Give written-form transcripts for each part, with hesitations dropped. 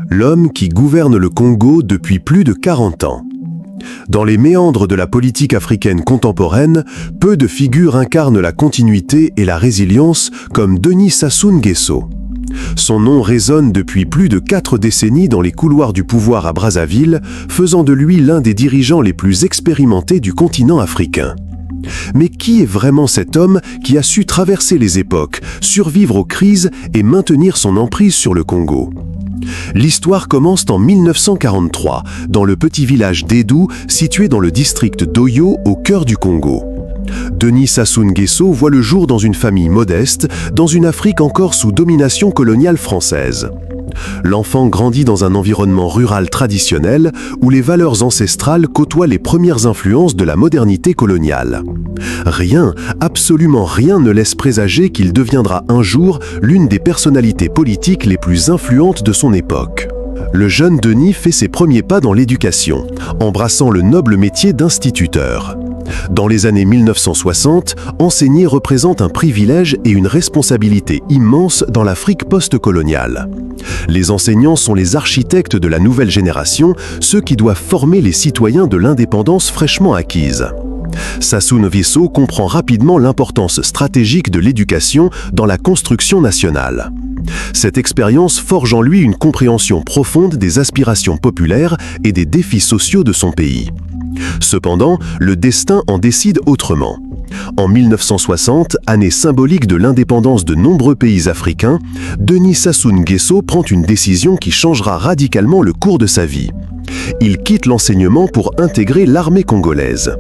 l'homme qui gouverne le Congo depuis plus de 40 ans. Dans les méandres de la politique africaine contemporaine, peu de figures incarnent la continuité et la résilience comme Denis Sassou Nguesso. Son nom résonne depuis plus de 4 décennies dans les couloirs du pouvoir à Brazzaville, faisant de lui l'un des dirigeants les plus expérimentés du continent africain. Mais qui est vraiment cet homme qui a su traverser les époques, survivre aux crises et maintenir son emprise sur le Congo ? L'histoire commence en 1943, dans le petit village d'Edou, situé dans le district d'Oyo, au cœur du Congo. Denis Sassou Nguesso voit le jour dans une famille modeste, dans une Afrique encore sous domination coloniale française. L'enfant grandit dans un environnement rural traditionnel où les valeurs ancestrales côtoient les premières influences de la modernité coloniale. Rien, absolument rien ne laisse présager qu'il deviendra un jour l'une des personnalités politiques les plus influentes de son époque. Le jeune Denis fait ses premiers pas dans l'éducation, embrassant le noble métier d'instituteur. Dans les années 1960, enseigner représente un privilège et une responsabilité immense dans l'Afrique post-coloniale. Les enseignants sont les architectes de la nouvelle génération, ceux qui doivent former les citoyens de l'indépendance fraîchement acquise. Sassou Nguesso comprend rapidement l'importance stratégique de l'éducation dans la construction nationale. Cette expérience forge en lui une compréhension profonde des aspirations populaires et des défis sociaux de son pays. Cependant, le destin en décide autrement. En 1960, année symbolique de l'indépendance de nombreux pays africains, Denis Sassou Nguesso prend une décision qui changera radicalement le cours de sa vie. Il quitte l'enseignement pour intégrer l'armée congolaise.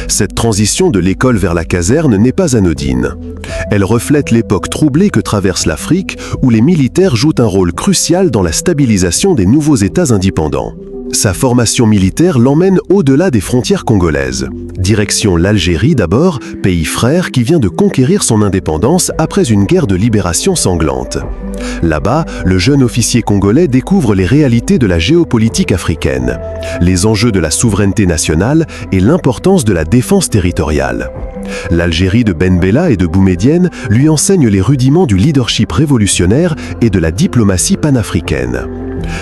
Cette transition de l'école vers la caserne n'est pas anodine. Elle reflète l'époque troublée que traverse l'Afrique, où les militaires jouent un rôle crucial dans la stabilisation des nouveaux États indépendants. Sa formation militaire l'emmène au-delà des frontières congolaises. Direction l'Algérie d'abord, pays frère qui vient de conquérir son indépendance après une guerre de libération sanglante. Là-bas, le jeune officier congolais découvre les réalités de la géopolitique africaine, les enjeux de la souveraineté nationale et l'importance de la défense territoriale. L'Algérie de Ben Bella et de Boumedienne lui enseigne les rudiments du leadership révolutionnaire et de la diplomatie panafricaine.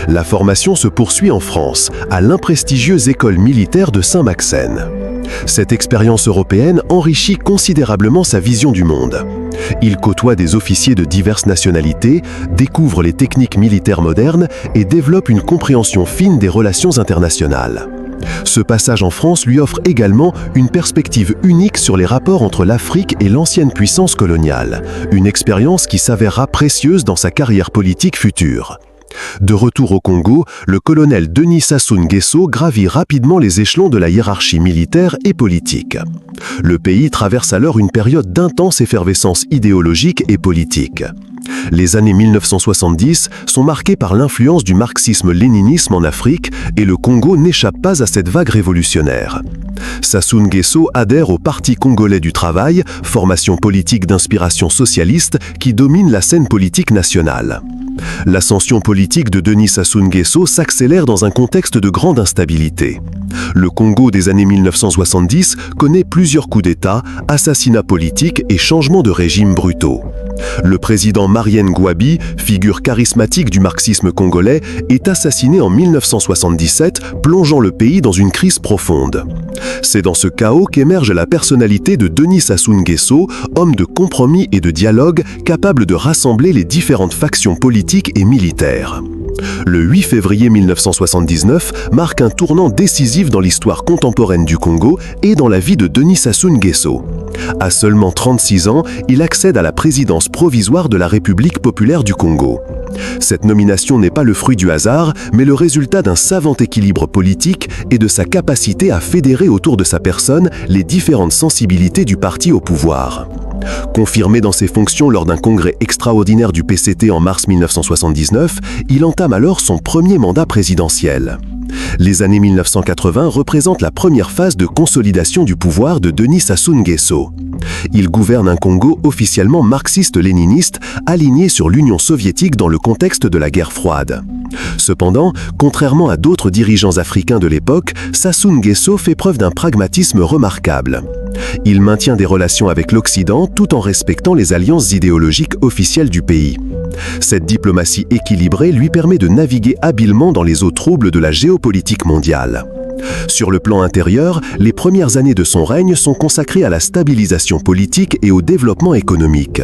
La formation se poursuit en France, à l'imprestigieuse école militaire de Saint-Maxène. Cette expérience européenne enrichit considérablement sa vision du monde. Il côtoie des officiers de diverses nationalités, découvre les techniques militaires modernes et développe une compréhension fine des relations internationales. Ce passage en France lui offre également une perspective unique sur les rapports entre l'Afrique et l'ancienne puissance coloniale, une expérience qui s'avérera précieuse dans sa carrière politique future. De retour au Congo, le colonel Denis Sassou Nguesso gravit rapidement les échelons de la hiérarchie militaire et politique. Le pays traverse alors une période d'intense effervescence idéologique et politique. Les années 1970 sont marquées par l'influence du marxisme-léninisme en Afrique et le Congo n'échappe pas à cette vague révolutionnaire. Sassou Nguesso adhère au Parti congolais du travail, formation politique d'inspiration socialiste qui domine la scène politique nationale. L'ascension politique de Denis Sassou Nguesso s'accélère dans un contexte de grande instabilité. Le Congo des années 1970 connaît plusieurs coups d'État, assassinats politiques et changements de régime brutaux. Le président Marien Ngouabi, figure charismatique du marxisme congolais, est assassiné en 1977, plongeant le pays dans une crise profonde. C'est dans ce chaos qu'émerge la personnalité de Denis Sassou Nguesso, homme de compromis et de dialogue, capable de rassembler les différentes factions politiques et militaires. Le 8 février 1979 marque un tournant décisif dans l'histoire contemporaine du Congo et dans la vie de Denis Sassou Nguesso. À seulement 36 ans, il accède à la présidence provisoire de la République populaire du Congo. Cette nomination n'est pas le fruit du hasard, mais le résultat d'un savant équilibre politique et de sa capacité à fédérer autour de sa personne les différentes sensibilités du parti au pouvoir. Confirmé dans ses fonctions lors d'un congrès extraordinaire du PCT en mars 1979, il entame alors son premier mandat présidentiel. Les années 1980 représentent la première phase de consolidation du pouvoir de Denis Sassou Nguesso. Il gouverne un Congo officiellement marxiste-léniniste, aligné sur l'Union soviétique dans le contexte de la guerre froide. Cependant, contrairement à d'autres dirigeants africains de l'époque, Sassou Nguesso fait preuve d'un pragmatisme remarquable. Il maintient des relations avec l'Occident tout en respectant les alliances idéologiques officielles du pays. Cette diplomatie équilibrée lui permet de naviguer habilement dans les eaux troubles de la géopolitique mondiale. Sur le plan intérieur, les premières années de son règne sont consacrées à la stabilisation politique et au développement économique.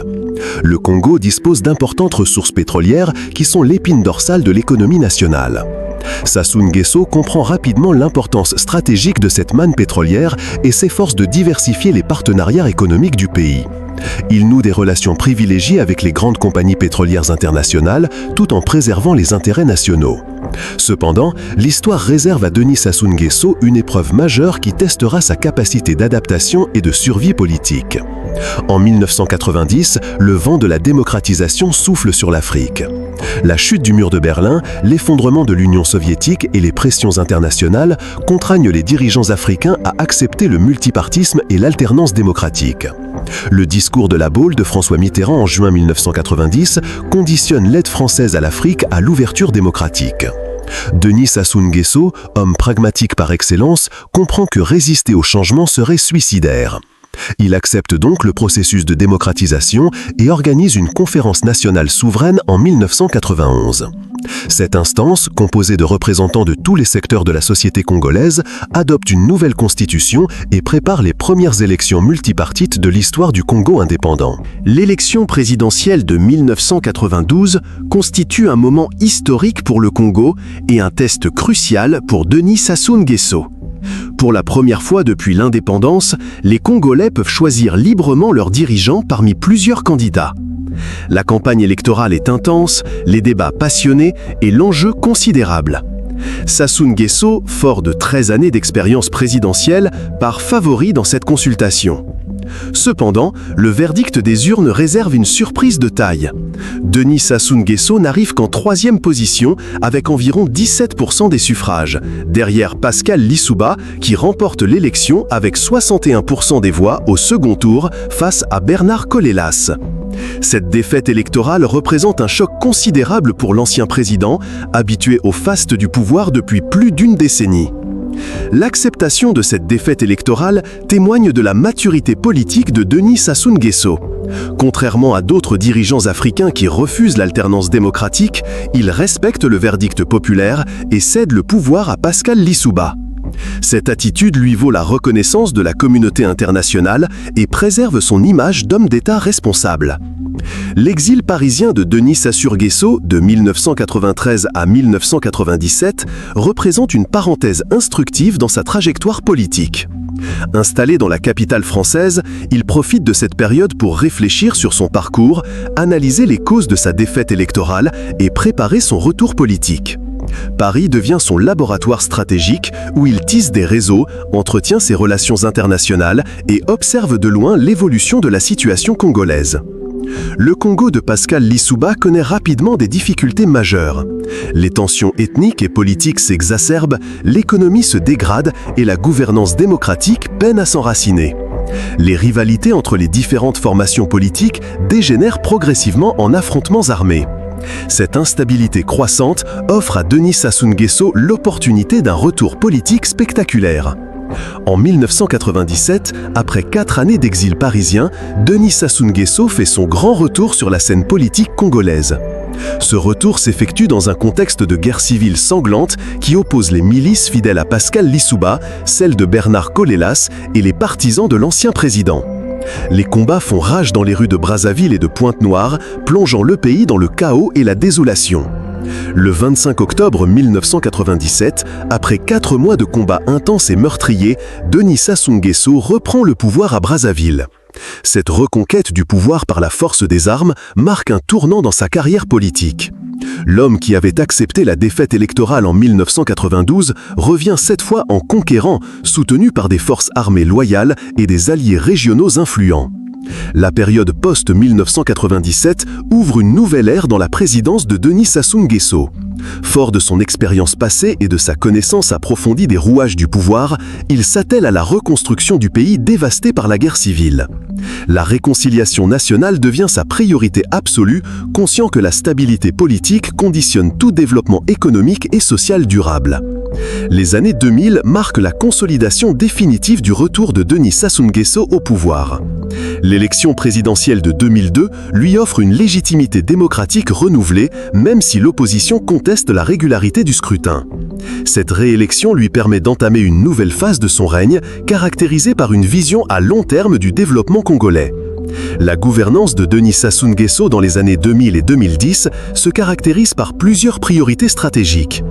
Le Congo dispose d'importantes ressources pétrolières qui sont l'épine dorsale de l'économie nationale. Sassou Nguesso comprend rapidement l'importance stratégique de cette manne pétrolière et s'efforce de diversifier les partenariats économiques du pays. Il noue des relations privilégiées avec les grandes compagnies pétrolières internationales tout en préservant les intérêts nationaux. Cependant, l'histoire réserve à Denis Sassou Nguesso une épreuve majeure qui testera sa capacité d'adaptation et de survie politique. En 1990, le vent de la démocratisation souffle sur l'Afrique. La chute du mur de Berlin, l'effondrement de l'Union soviétique et les pressions internationales contraignent les dirigeants africains à accepter le multipartisme et l'alternance démocratique. Le discours de la Baule de François Mitterrand en juin 1990 conditionne l'aide française à l'Afrique à l'ouverture démocratique. Denis Sassou Nguesso, homme pragmatique par excellence, comprend que résister au changement serait suicidaire. Il accepte donc le processus de démocratisation et organise une conférence nationale souveraine en 1991. Cette instance, composée de représentants de tous les secteurs de la société congolaise, adopte une nouvelle constitution et prépare les premières élections multipartites de l'histoire du Congo indépendant. L'élection présidentielle de 1992 constitue un moment historique pour le Congo et un test crucial pour Denis Sassou Nguesso. Pour la première fois depuis l'indépendance, les Congolais peuvent choisir librement leurs dirigeants parmi plusieurs candidats. La campagne électorale est intense, les débats passionnés et l'enjeu considérable. Sassou Nguesso, fort de 13 années d'expérience présidentielle, part favori dans cette consultation. Cependant, le verdict des urnes réserve une surprise de taille. Denis Sassou Nguesso n'arrive qu'en 3e position avec environ 17% des suffrages, derrière Pascal Lissouba qui remporte l'élection avec 61% des voix au second tour face à Bernard Colelas. Cette défaite électorale représente un choc considérable pour l'ancien président, habitué au faste du pouvoir depuis plus d'une décennie. L'acceptation de cette défaite électorale témoigne de la maturité politique de Denis Sassou Nguesso. Contrairement à d'autres dirigeants africains qui refusent l'alternance démocratique, il respecte le verdict populaire et cède le pouvoir à Pascal Lissouba. Cette attitude lui vaut la reconnaissance de la communauté internationale et préserve son image d'homme d'État responsable. L'exil parisien de Denis Sassou Nguesso, de 1993 à 1997, représente une parenthèse instructive dans sa trajectoire politique. Installé dans la capitale française, il profite de cette période pour réfléchir sur son parcours, analyser les causes de sa défaite électorale et préparer son retour politique. Paris devient son laboratoire stratégique où il tisse des réseaux, entretient ses relations internationales et observe de loin l'évolution de la situation congolaise. Le Congo de Pascal Lissouba connaît rapidement des difficultés majeures. Les tensions ethniques et politiques s'exacerbent, l'économie se dégrade et la gouvernance démocratique peine à s'enraciner. Les rivalités entre les différentes formations politiques dégénèrent progressivement en affrontements armés. Cette instabilité croissante offre à Denis Sassou Nguesso l'opportunité d'un retour politique spectaculaire. En 1997, après 4 années d'exil parisien, Denis Sassou Nguesso fait son grand retour sur la scène politique congolaise. Ce retour s'effectue dans un contexte de guerre civile sanglante qui oppose les milices fidèles à Pascal Lissouba, celles de Bernard Colelas et les partisans de l'ancien président. Les combats font rage dans les rues de Brazzaville et de Pointe-Noire, plongeant le pays dans le chaos et la désolation. Le 25 octobre 1997, après 4 mois de combats intenses et meurtriers, Denis Sassou Nguesso reprend le pouvoir à Brazzaville. Cette reconquête du pouvoir par la force des armes marque un tournant dans sa carrière politique. L'homme qui avait accepté la défaite électorale en 1992 revient cette fois en conquérant, soutenu par des forces armées loyales et des alliés régionaux influents. La période post-1997 ouvre une nouvelle ère dans la présidence de Denis Sassou Nguesso. Fort de son expérience passée et de sa connaissance approfondie des rouages du pouvoir, il s'attelle à la reconstruction du pays dévasté par la guerre civile. La réconciliation nationale devient sa priorité absolue, conscient que la stabilité politique conditionne tout développement économique et social durable. Les années 2000 marquent la consolidation définitive du retour de Denis Sassou Nguesso au pouvoir. L'élection présidentielle de 2002 lui offre une légitimité démocratique renouvelée, même si l'opposition conteste la régularité du scrutin. Cette réélection lui permet d'entamer une nouvelle phase de son règne, caractérisée par une vision à long terme du développement congolais. La gouvernance de Denis Sassou Nguesso dans les années 2000 et 2010 se caractérise par plusieurs priorités stratégiques.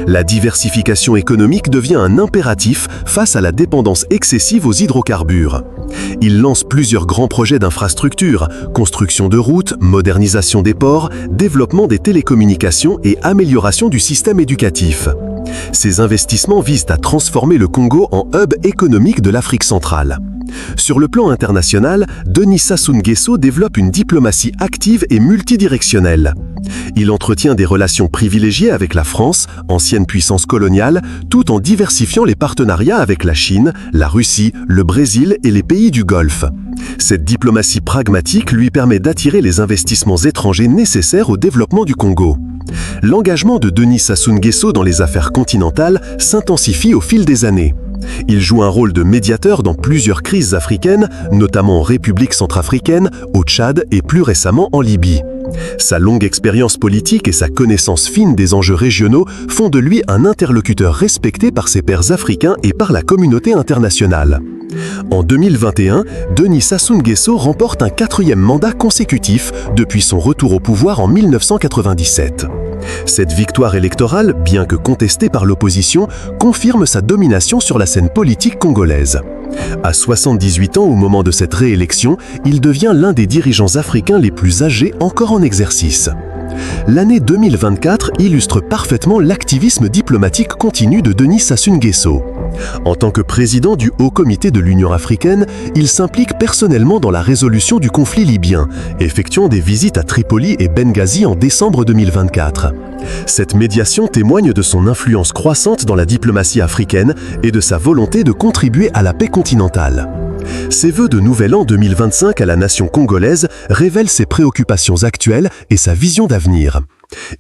La diversification économique devient un impératif face à la dépendance excessive aux hydrocarbures. Il lance plusieurs grands projets d'infrastructures, construction de routes, modernisation des ports, développement des télécommunications et amélioration du système éducatif. Ces investissements visent à transformer le Congo en hub économique de l'Afrique centrale. Sur le plan international, Denis Sassou Nguesso développe une diplomatie active et multidirectionnelle. Il entretient des relations privilégiées avec la France, ancienne puissance coloniale, tout en diversifiant les partenariats avec la Chine, la Russie, le Brésil et les pays du Golfe. Cette diplomatie pragmatique lui permet d'attirer les investissements étrangers nécessaires au développement du Congo. L'engagement de Denis Sassou Nguesso dans les affaires continentales s'intensifie au fil des années. Il joue un rôle de médiateur dans plusieurs crises africaines, notamment en République centrafricaine, au Tchad et plus récemment en Libye. Sa longue expérience politique et sa connaissance fine des enjeux régionaux font de lui un interlocuteur respecté par ses pairs africains et par la communauté internationale. En 2021, Denis Sassou Nguesso remporte un 4e mandat consécutif depuis son retour au pouvoir en 1997. Cette victoire électorale, bien que contestée par l'opposition, confirme sa domination sur la scène politique congolaise. À 78 ans au moment de cette réélection, il devient l'un des dirigeants africains les plus âgés encore en exercice. L'année 2024 illustre parfaitement l'activisme diplomatique continu de Denis Sassou Nguesso. En tant que président du Haut Comité de l'Union africaine, il s'implique personnellement dans la résolution du conflit libyen, effectuant des visites à Tripoli et Benghazi en décembre 2024. Cette médiation témoigne de son influence croissante dans la diplomatie africaine et de sa volonté de contribuer à la paix continentale. Ses vœux de Nouvel An 2025 à la nation congolaise révèlent ses préoccupations actuelles et sa vision d'avenir.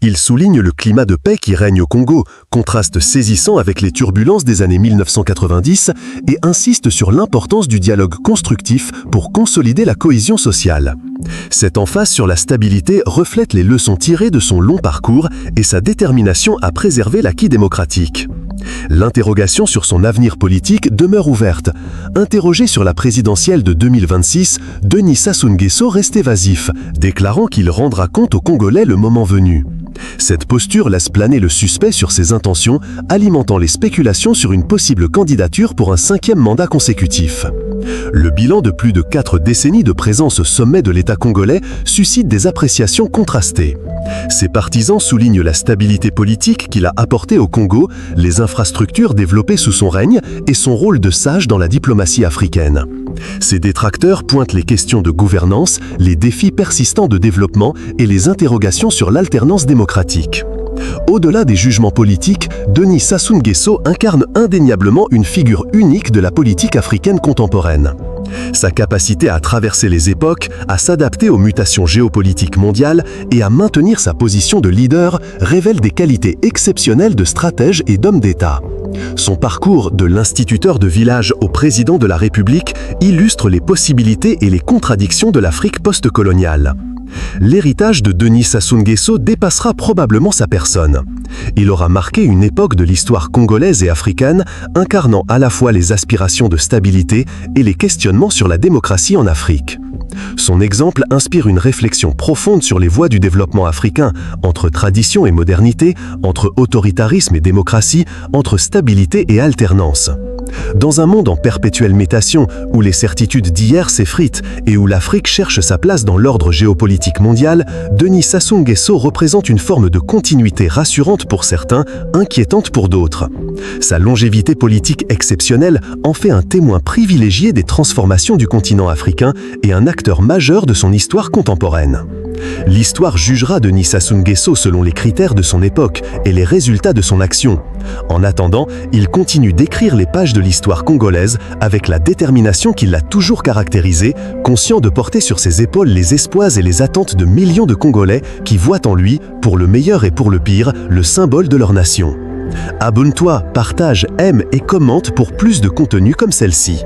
Il souligne le climat de paix qui règne au Congo, contraste saisissant avec les turbulences des années 1990 et insiste sur l'importance du dialogue constructif pour consolider la cohésion sociale. Cette emphase sur la stabilité reflète les leçons tirées de son long parcours et sa détermination à préserver l'acquis démocratique. L'interrogation sur son avenir politique demeure ouverte. Interrogé sur la présidentielle de 2026, Denis Sassou Nguesso reste évasif, déclarant qu'il rendra compte aux Congolais le moment venu. Cette posture laisse planer le suspect sur ses intentions, alimentant les spéculations sur une possible candidature pour un 5e mandat consécutif. Le bilan de plus de 4 décennies de présence au sommet de l'État congolais suscite des appréciations contrastées. Ses partisans soulignent la stabilité politique qu'il a apportée au Congo, les infrastructures développées sous son règne et son rôle de sage dans la diplomatie africaine. Ses détracteurs pointent les questions de gouvernance, les défis persistants de développement et les interrogations sur l'alternance démocratique. Au-delà des jugements politiques, Denis Sassou Nguesso incarne indéniablement une figure unique de la politique africaine contemporaine. Sa capacité à traverser les époques, à s'adapter aux mutations géopolitiques mondiales et à maintenir sa position de leader révèle des qualités exceptionnelles de stratège et d'homme d'État. Son parcours de l'instituteur de village au président de la République illustre les possibilités et les contradictions de l'Afrique post-coloniale. L'héritage de Denis Sassou Nguesso dépassera probablement sa personne. Il aura marqué une époque de l'histoire congolaise et africaine, incarnant à la fois les aspirations de stabilité et les questionnements sur la démocratie en Afrique. Son exemple inspire une réflexion profonde sur les voies du développement africain, entre tradition et modernité, entre autoritarisme et démocratie, entre stabilité et alternance. Dans un monde en perpétuelle mutation, où les certitudes d'hier s'effritent et où l'Afrique cherche sa place dans l'ordre géopolitique mondial, Denis Sassou Nguesso représente une forme de continuité rassurante pour certains, inquiétante pour d'autres. Sa longévité politique exceptionnelle en fait un témoin privilégié des transformations du continent africain et un acteur majeur de son histoire contemporaine. L'histoire jugera Denis Sassou Nguesso selon les critères de son époque et les résultats de son action. En attendant, il continue d'écrire les pages de l'histoire congolaise avec la détermination qui l'a toujours caractérisé, conscient de porter sur ses épaules les espoirs et les attentes de millions de Congolais qui voient en lui, pour le meilleur et pour le pire, le symbole de leur nation. Abonne-toi, partage, aime et commente pour plus de contenu comme celle-ci.